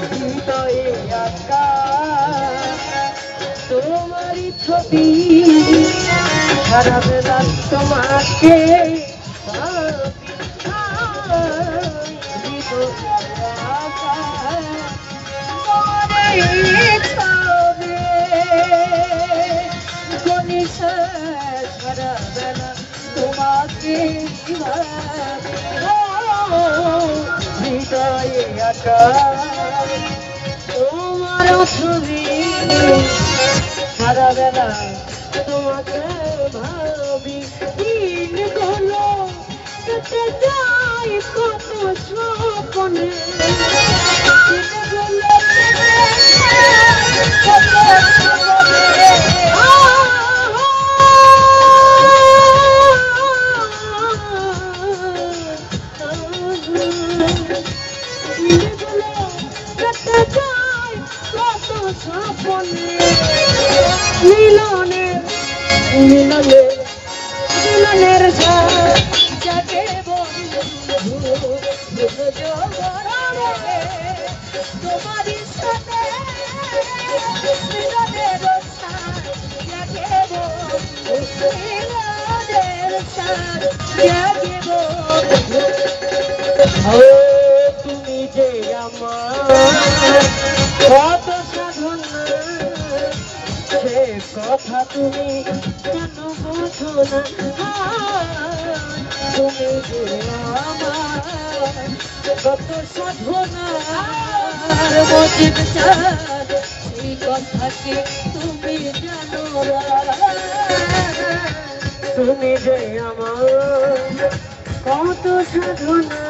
হৃদয়ে আঁকা তোমারই ছবি সারা বেলা তোমাকে সারা বেলা তোমাকে হৃদয়ে আঁকা তোমার ছবি সারা বেলা তোমাকে ভাবি দিন গুলো কেটে যায় কত স্বপ্নে মিলনের জাগে তোমারই সাথে মিলনের তুমি যে আমার কত সাধনা সে কথা তুমি কেন বোঝো না তুমি যে আমার কত সাধনা মজিদ চাঁদ সেই কথা কি তুমি জানো তুমি যে আমার কত সাধনা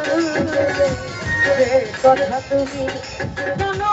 সে কথা তুমি জানো